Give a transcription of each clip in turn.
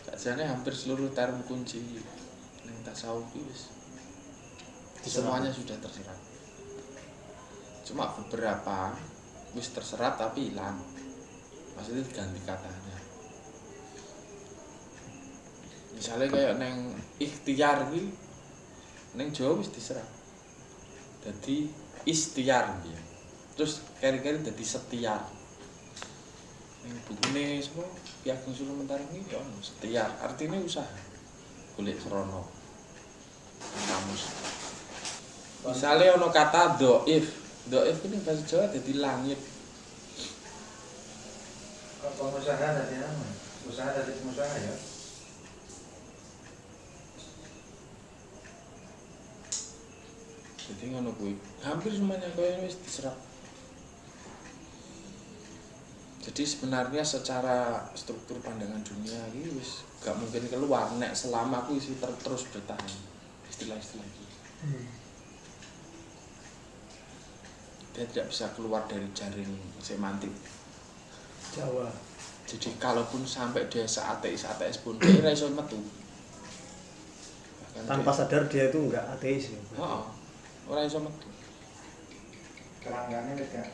Sajane hampir seluruh term kunci ning tasawuf wis semuanya sudah terserap. Cuma beberapa wis terserap tapi hilang. Maksudnya ganti katanya. Misalnya kayak neng ikhtiar iki neng Jawa wis diserap. Jadi ikhtiar ya. Terus kari-kari dadi setiar. Neng bukune semua Ki Ageng Sulumentara iki ya ono setiar, artinya usaha. Golek srana. Kamus. Misalnya ono kata dhaif ini bahasa Jawa dadi langit. Kok pengusaha dari apa? Usaha dari pengusaha ya? Jadi ngono kuwi. Hampir semuanya kaya wis diserap. Jadi sebenarnya secara struktur pandangan dunia ini wis gak mungkin keluar nek selama aku isi terus bertahan. Istilah-istilah itu. Dia tidak bisa keluar dari jaring semantik Jawa. Jadi kalaupun sampai dia ateis pun dia ora iso metu. Tanpa sadar dia itu enggak ateis ya. Heeh. Ora iso metu. Kelanggane wis gak.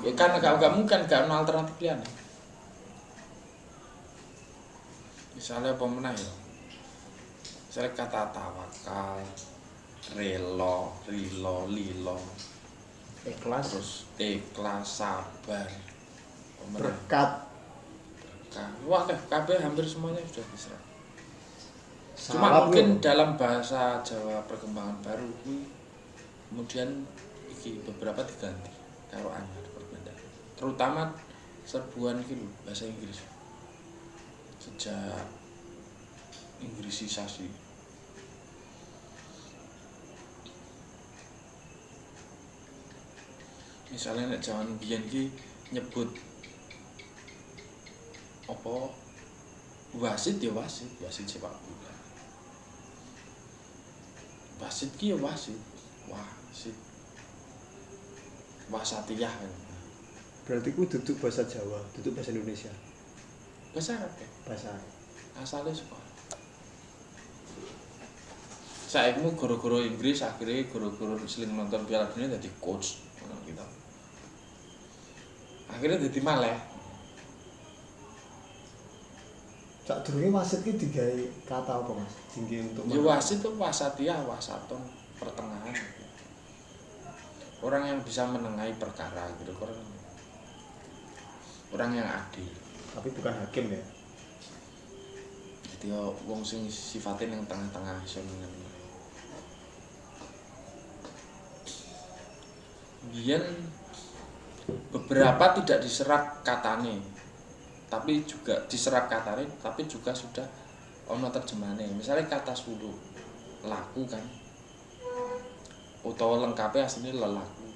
Ya kan gak mungkin gak ono alternatif liyane. Misalnya apa meneh ya. Misalnya kata tawakal, relo, lilo, Ikhlas, terus ikhlas, sabar, berkat, wah kabeh hampir semuanya sudah diserap. Cuma salap mungkin lho. dalam bahasa Jawa perkembangan baru kemudian iki beberapa diganti karo anyar perbedaan. Terutama serbuan iki lho bahasa Inggris. Sejak Inggrisisasi. Misalnya nek jaman biyen ki nyebut apa wasit ya wasit sepak bola. Wasit ki ya wasit wasatiyah kan. Berarti ku duduk bahasa Jawa, duduk bahasa Indonesia. Bahasa Arab ya? Bahasa Arab. Asalnya suka. Saikmu guru-guru Inggris akhirnya guru-guru sering nonton Piala Dunia jadi coach gitu. Akhirnya jadi maleh. Sak durunge wasit ki digawe kata apa, Mas? Tinggi untuk Ya wasit itu wasatiyah, wasaton, pertengahan. Orang yang bisa menengahi perkara gitu, orang yang adil. tapi bukan hakim ya. Jadi ya wong sing sifatnya yang tengah-tengah iso menengahi. Biyen beberapa tidak diserap katane, tapi juga diserap katane, tapi juga sudah ono terjemahane. Misalnya kata suluk, laku kan, utawa lengkapnya aslinya lelaku.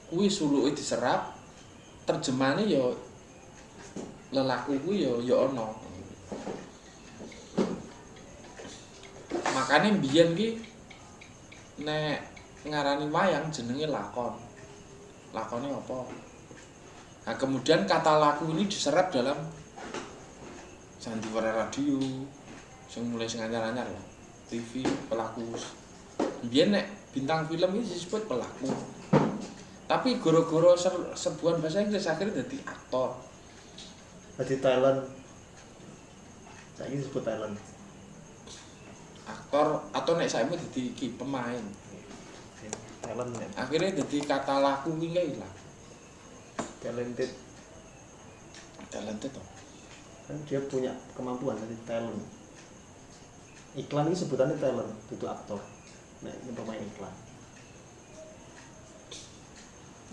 Kuwi suluke diserap, terjemahane ya lelaku kuwi ya ono. Makane biyen ki nek ngarani wayang jenenge lakon. Lakone apa? Nah, kemudian kata laku ini diserap dalam sandiwara radio sing mulai sing anyar-anyar ya. TV, pelaku. Biyen nek bintang film iki disebut pelaku. Tapi goro-goro serbuan bahasa Inggris akhirnya jadi aktor. Jadi talent. Saya ini disebut talent. Aktor atau nek saiki jadi iki pemain. Talent ya. Akhirnya jadi kata laku ki gak ilang. Talented. Talented toh. Kan dia punya kemampuan jadi talent. Iklan ini sebutannya talent, itu aktor. Nah, ini pemain iklan.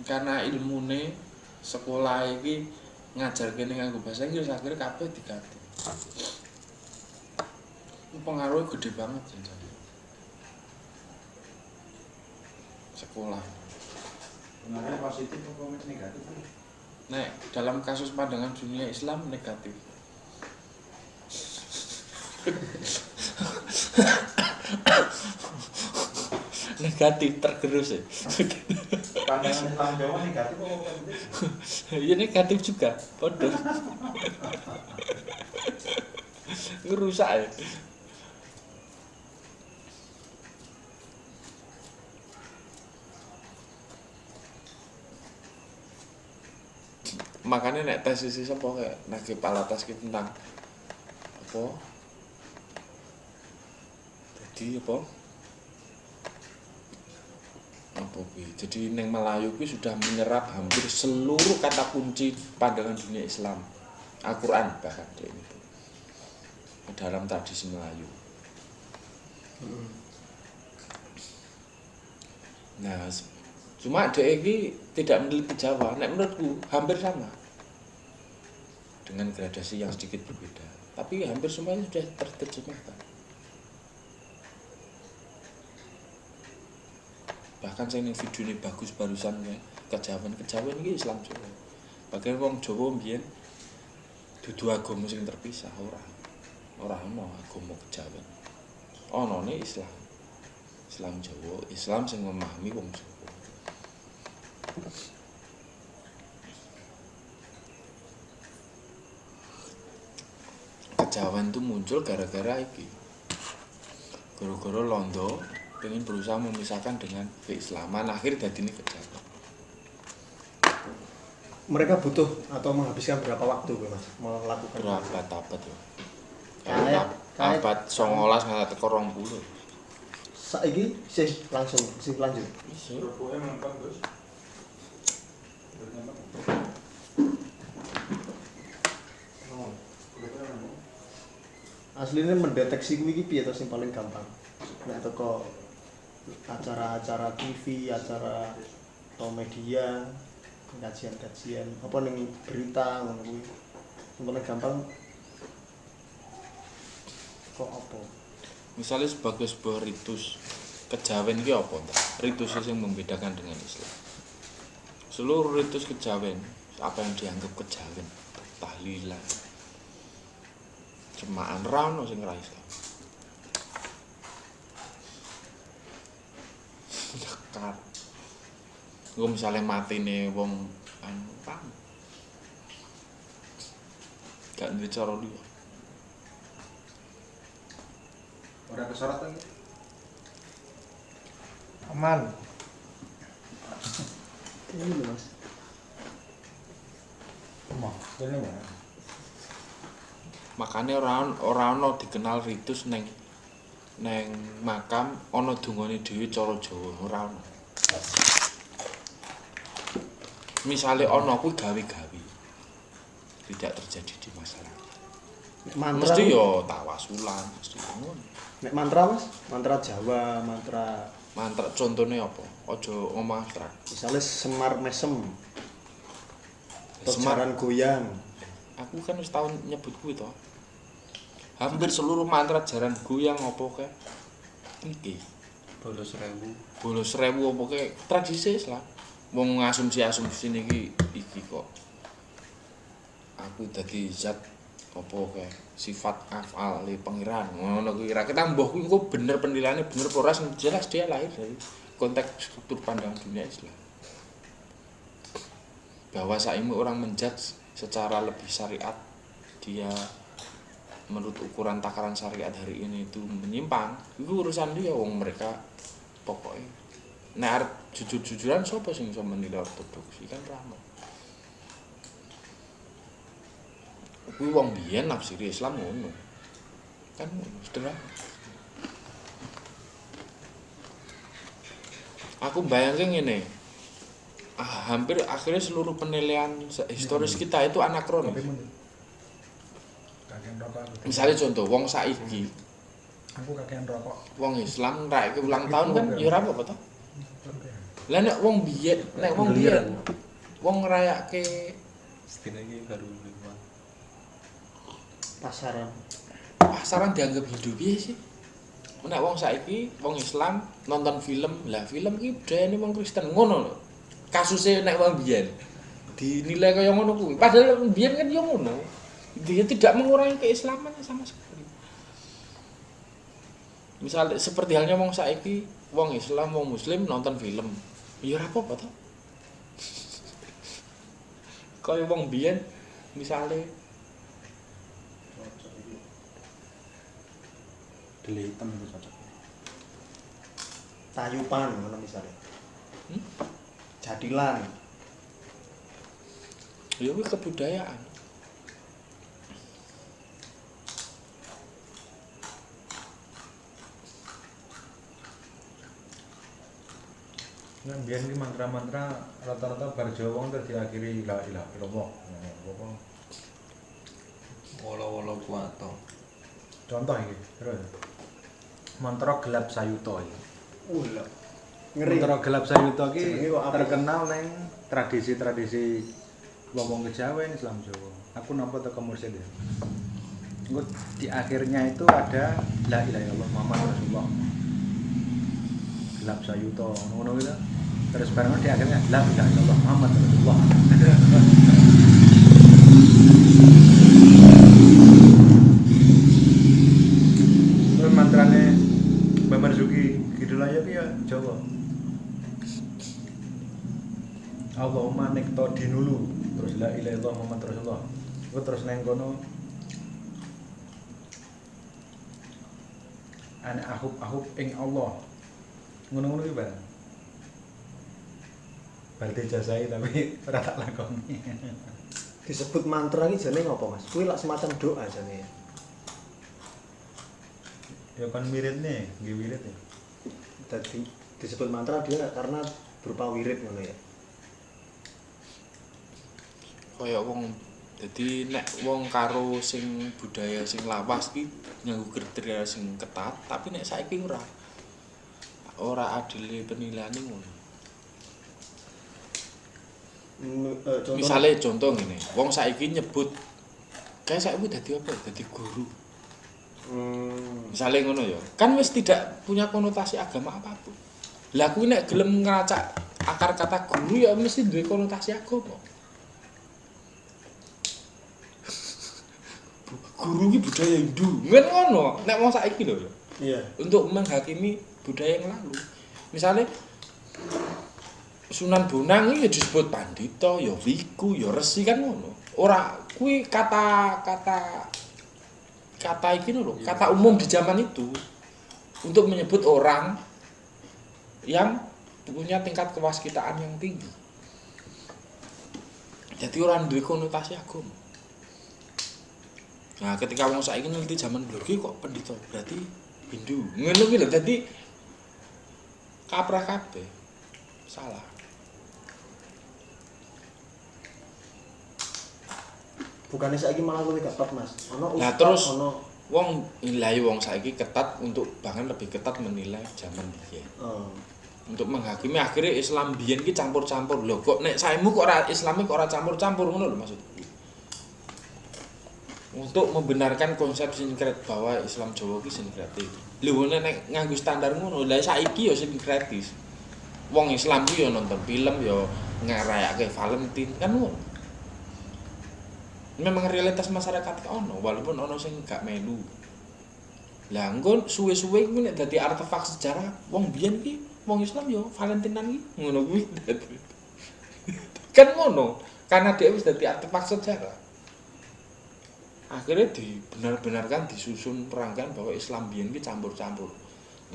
Karena ilmune sekolah iki ngajarke ning nganggo bahasa Inggris akhirnya kabeh diganti. Pengaruhnya gede banget jadi. Sekolah. Pengaruh positif atau negatif? Nek dalam kasus pandangan dunia Islam negatif. negatif tergerus ya. Pandangan Islam Jawa negatif apa positif? Ya negatif juga, bodoh. Ngerusak ya. Makanya nek tes isi sapa kayak nagih palatas ki tentang apa? Jadi apa? Apa kuwi? Jadi ning Melayu kuwi sudah menyerap hampir seluruh kata kunci pandangan dunia Islam. Al-Qur'an bahkan dia itu. Dalam tradisi Melayu. Nah, cuma DE ini tidak meneliti Jawa, nek menurutku hampir sama dengan gradasi yang sedikit berbeda, tapi hampir semuanya sudah terjemahkan. Bahkan saya ini video ini bagus barusan ya, kejawen ini Islam Jawa. Bagian wong Jawa mbiyen dudu agama sing terpisah ora ono agama kejawen. Onone Islam Jawa, Islam sing memahami wong Jawa. Kejawen itu muncul gara-gara iki. Gara-gara Londo pengen berusaha memisahkan dengan keislaman, akhir dadine kejawen. Mereka butuh atau menghabiskan berapa waktu Mas melakukan Berabad-abad ya. Kayak Abad 19 nganti teko 20. saiki sih langsung lanjut. Rokoknya mempeng, Gus. Aslinya mendeteksi kuwi iki piye to sing paling gampang? Nek teko acara-acara TV, acara atau media, kajian-kajian, apa ning berita ngono kuwi. Sing paling gampang kok apa? Misalnya sebagai sebuah ritus kejawen iki apa ta? Ritus yang membedakan dengan Islam. Seluruh ritus kejawen, apa yang dianggap kejawen, tahlilan, semaan ra ono sing ra Islam. Dekat. Gue misalnya matine wong anu pam. Gak duwe cara liya. Orang kesorot lagi. Aman. Ini lho Mas. Ini ya. Makanya ora ono dikenal ritus neng makam ana dungane dhewe cara Jawa ora ono. Misale ana kuwi gawe-gawe. Tidak terjadi di masyarakat. Mantra Mesti yo tawasulan, mesti ngono. nek mantra Mas, mantra Jawa, Mantra contone apa? Aja ngomong abstrak. misalnya Semar Mesem, Semar. Jaran Goyang. Aku kan wis tau nyebut kuwi to. Hampir seluruh mantra jaran goyang apa kae iki. Bolos 1000. Bolos 1000 apa kae tradisi Islam. Wong ngasumsi niki iki kok. Aku dadi zat apa kae sifat af'al li pangeran. Ngono kuwi kira kita mbah kuwi engko bener penilaiannya bener apa ora jelas dia lahir dari konteks struktur pandangan dunia Islam. Bahwa saimu orang menjudge secara lebih syariat, dia menurut ukuran takaran syariat hari ini itu menyimpang, itu urusan dia. Wong mereka pokoknya nek arep jujur-jujuran sapa sing iso menilai ortodoksi kan ramo. Kuwi wong biyen nafsiri Islam ngono. Kan sederhana. Aku bayangke ngene. Hampir akhirnya seluruh penilaian historis kita itu anakronis. Kakean rokok aku. Misalnya contoh, wong saiki, Aku kakean rokok. wong Islam raike ulang tahun kan ya ora apa-apa to. Lah nek wong biyen, wong ngrayake Setidaknya ini baru 5. Pasaran dianggap hidup piye sih? Nek wong saiki, wong Islam nonton film, lah film iki budayane wong Kristen ngono lho. Kasusnya nek wong biyen dinilai kaya ngono kuwi. Padahal biyen kan yo ngono. Dia tidak mengurangi keislaman sama sekali. Misal seperti halnya wong saiki, wong Islam, wong Muslim nonton film. Ya ora apa-apa to. Kaya wong biyen misale Dele hitam itu cocok. Tayupan ngono misale. Hmm? Jadilan. ya kuwi kebudayaan. Kan biyen ki mantra-mantra rata-rata bar Jawa wong diakhiri la ilaha illallah. Apa? Wolo-wolo kuwato. Contoh iki, terus. Mantra gelap sayuta iki. Lah. Ngeri. Mantra gelap sayuta Jenenge iki kok apa? terkenal neng tradisi-tradisi wong Kejawen Islam Jawa. Aku nampa teko mursyid ya. Engko di akhirnya itu ada la ilaha illallah Muhammad Rasulullah. Gelap sayuta ngono gitu. Terus bareng di akhirnya la ilaha illallah Muhammad Rasulullah. Terus mantrane Mbak Marzuki gitu lah ya Jawa. Allahumma nikto dinulu terus la ilaha illallah Muhammad Rasulullah. Aku terus neng kono ana ahub ing Allah. Ngono-ngono iki, Bang. Berarti jasai tapi ora tak lakoni. Disebut mantra iki jane ngopo, Mas? Kuwi lak semacam doa jane. Ya kan wiridne, nggih wirid ya. Dadi disebut mantra dia karena berupa wirid ngono ya. Kaya wong dadi nek wong karo sing budaya sing lawas ki nganggo kriteria sing ketat, tapi nek saiki ora adile penilaiane ngono. Misale contoh ngene, wong saiki nyebut kayak saiki dadi apa? Dadi guru. Misale ngono ya. Kan wis tidak punya konotasi agama apapun. Lah kuwi nek gelem ngracak akar kata guru ya mesti duwe konotasi agama. Guru ki budaya Hindu. Ngen ngono, nek wong saiki lho. Iya. Untuk menghakimi budaya yang lalu. Misalnya Sunan Bonang iki ya disebut pandita, ya wiku, ya resi kan ngono. Ora kuwi kata iki lho, kata umum di zaman itu untuk menyebut orang yang punya tingkat kewaskitaan yang tinggi. Jadi orang duwe konotasi agama. Nah, ketika wong saiki neliti zaman dulu ki kok pendeta berarti Hindu. Ngono ki lho, dadi kaprah kabeh. Salah. Bukannya saiki malah luwih ketat, Mas. Ono Nah, ustaz, terus ono wong nilai wong saiki ketat untuk bahkan lebih ketat menilai zaman biyen. Untuk menghakimi akhirnya Islam biyen ki campur-campur. Lho kok nek saimu kok ora Islami kok ora campur-campur ngono lho maksudku. Untuk membenarkan konsep sinkret bahwa Islam Jawa ki sinkretis. Lho nek nganggo standar ngono, lha saiki ya sinkretis. Wong Islam ku ya nonton film ya ngarayake Valentine kan ngono. Memang realitas masyarakat ono walaupun ono sing gak melu. Lah engko suwe-suwe kuwi nek dadi artefak sejarah wong biyen ki wong Islam ya Valentinean ki ngono kuwi. Kan ngono, karena dia wis dadi artefak sejarah. Akhirnya dibenar-benarkan disusun perangkan bahwa Islam biyen ki campur-campur.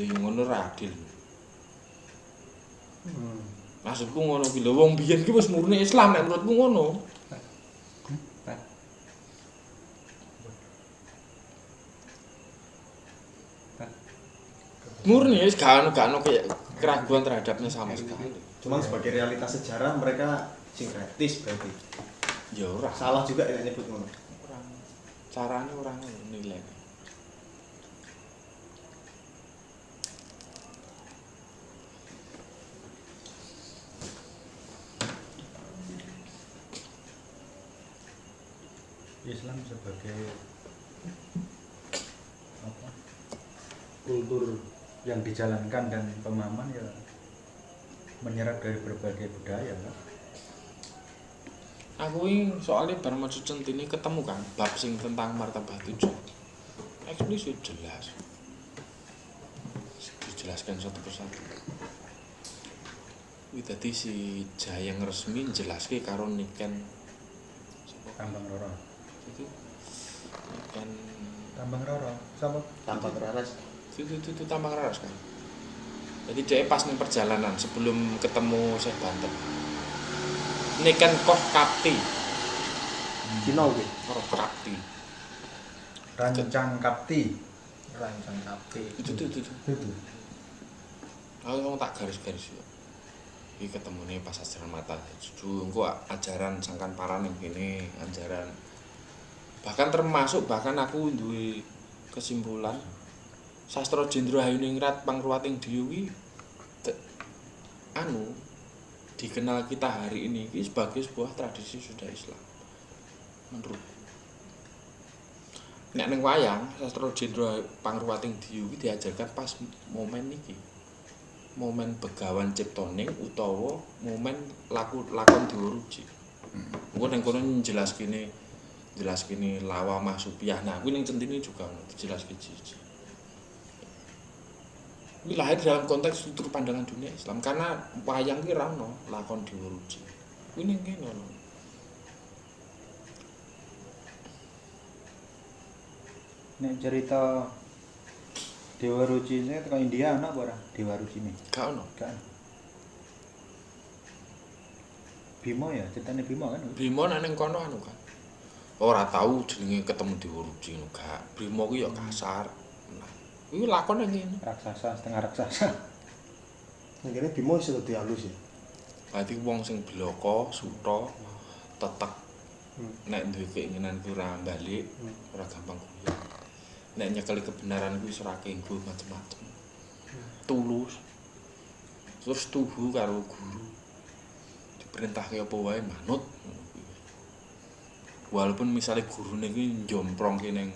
Lha yo ngono ra adil. Maksudku ngono ki lho wong biyen ki wis murni Islam nek menurutku ngono. Murni wis gak ono keraguan terhadapnya sama sekali. cuman sebagai realitas sejarah mereka sinkretis berarti. Ya ora. Salah juga ya nyebut ngono. Orang carane orang nilai. Islam sebagai apa? Kultur yang dijalankan dan pemahaman ya menyerap dari berbagai budaya kan. Aku ini soalnya bar maca centini ketemu kan bab sing tentang martabat 7. Eksplisit jelas. menjelaskan satu persatu. Kuwi dadi si Jayeng resmi njelaske karo Niken Tambang Roro. itu Niken Tambang Roro. Sapa? Tambang Raras. itu Tambang Raras kan. Jadi dia pas ning perjalanan sebelum ketemu Syekh Banten. Niken Koh Kapti, Cina kuwi. Koh Kapti. Rancang Kapti. Rancang kape. Itu. Itu. Aku ngomong tak garis-garis yo. Iki ketemune pas ajaran mata cucu engko ajaran sangkan paran ning kene, ajaran bahkan aku duwe kesimpulan sastra Jendra Hayuningrat Pangruwating Diyu kuwi dikenal kita hari ini sebagai sebuah tradisi sudah Islam menurut. Nek ning wayang sastra Jendra Pangruwating Diyu iki diajarkan pas momen iki. Momen Begawan Ciptoning utawa momen lakon Diworuji. Engko ning kono jelaskene Lawa Masupiah. Nah, kuwi ning centine juga dijelaske siji. Ini lahir dalam konteks struktur pandangan dunia Islam karena wayang ki ra ono lakon Diworuji. Kuwi ning kene ono. Nek cerita Dewa Ruci ini teko India ana apa ora? Dewa Ruci ini. Gak ono. Kan. Bima ya, ceritane Bima kan. Bima nek ning kono anu kan. Ora tahu jenenge ketemu Diworuji ngono gak. Bima kuwi ya kasar. Nah, kuwi lakon ning ngene. Raksasa setengah raksasa. Ning kene Bimo iso dadi halus ya. Berarti wong sing bloko, sutha, tetek. Nek duwe keinginan ku ora balik, ora gampang kuwi. Nek nyekeli kebenaran kuwi ora kenggo macem-macem. Tulus. Terus tuhu karo guru. Diperintahke apa wae manut. Walaupun misalnya gurune iki njomprongke ning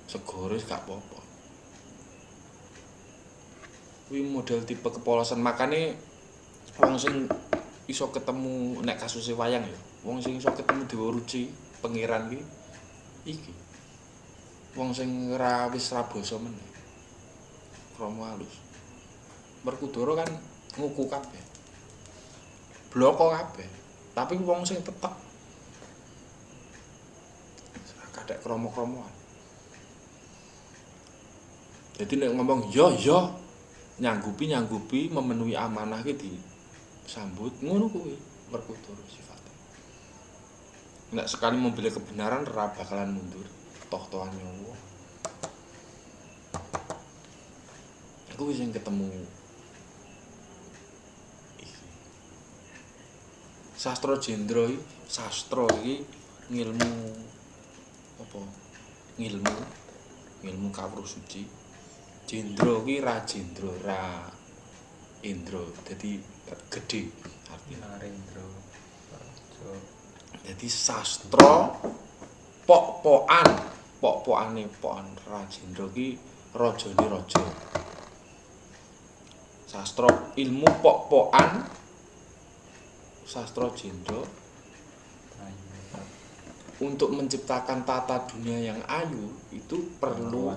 segara gak apa-apa. Kuwi model tipe kepolosan, makane wong sing iso ketemu nek kasuse wayang ya. Wong sing iso ketemu Dewa Ruci, pangeran iki. Wong sing ora wis ra basa meneh. Krama halus. Werkudara kan nguku kabeh. Bloko kabeh. Tapi wong sing tetek. Kadek kromo-kromoan. Jadi nek ngomong ya nyanggupi memenuhi amanah ki disambut ngono kuwi Werkudara sifate. Nek sekali membela kebenaran ora bakalan mundur. Toh-tohan nyawa. Aku wis ketemu iki. Sastra Jendra iki, sastra iki ngilmu apa? Ngilmu kawruh suci. Jendra iki ra Jendra, ra Indra. Dadi gedhe artine Narendra. Dadi sastra pokokane Rajendra ki rajane raja. Sastra ilmu pok-pokan sastra Jendra untuk menciptakan tata dunia yang ayu itu perlu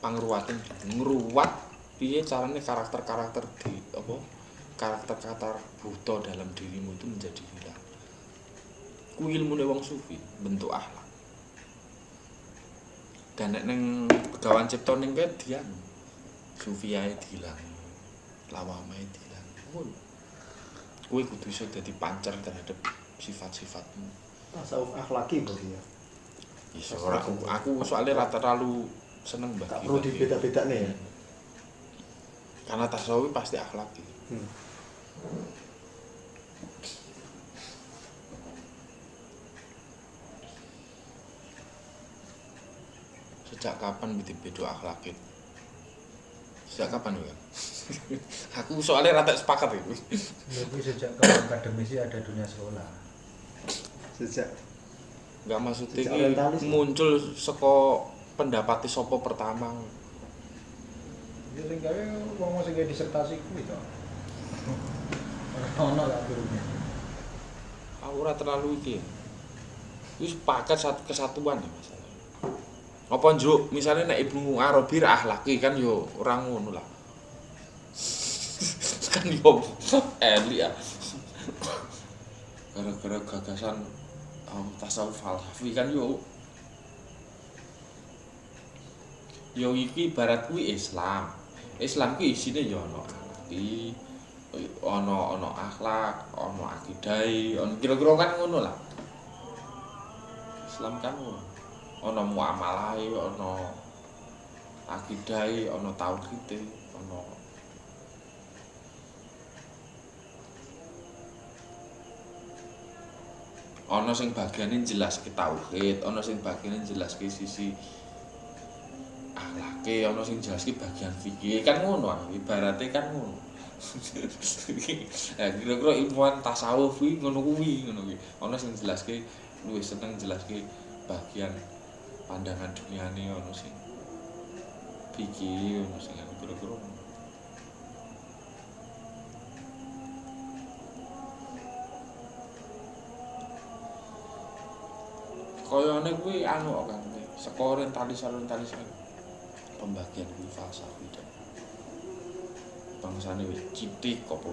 pangruwating ngruwat piye carane karakter-karakter di apa karakter-karakter buta dalam dirimu itu menjadi hilang. Kuwi ilmune wong sufi, bentuk akhlak. Dan nek ning Begawan Ciptoning kae dian sufiae dilang. Lawamae dilang. Ngono. Kuwi kudu iso dadi pancer terhadap sifat-sifatmu. Tasawuf akhlaki berarti ya. Iso ora aku soalnya rata terlalu seneng bagi. Tak perlu dibeda-bedane ya. Karena tasawuf pasti akhlaki. Sejak kapan beda akhlakit? Sejak kapan ya? Aku soalnya rata sepakat itu. Tapi sejak kapan akademisi ada dunia sekolah. Sejak Enggak maksudnya sejak iki orientalis. muncul saka pendapati sapa pertama. Ya sing gawe wong sing gawe disertasi kuwi to. Ora ono lah turunnya. Aku ora terlalu iki. Wis sepakat satu kesatuan ya masalah. Apa njuk misalnya nek Ibnu Arabi ra akhlaki kan yo ora ngono lah. Kan yo elik ya. Gara-gara gagasan tasawuf falsafi kan yo iki ibarat kuwi Islam. Islam kuwi isine yo ana ati, ana akhlak, ana akidah, ana kira-kira kan ngono lah. Islam kan ngono. Ana muamalahe, ana akidah, ana tauhid, ana sing bagiane jelaske tauhid, ana sing bagiane jelaske sisi akhlake, ana sing jelaske bagian fikih kan ngono ibarate kan ngono. Kira-kira ilmuwan tasawuf kuwi ngono kuwi. Ana sing jelaske luwih seneng jelaske bagian pandangan duniane, ana sing fikih, ana sing kira-kira koyone kuwi anu kan saka orientalis pembagian kuwi falsafah bangsane wis citik apa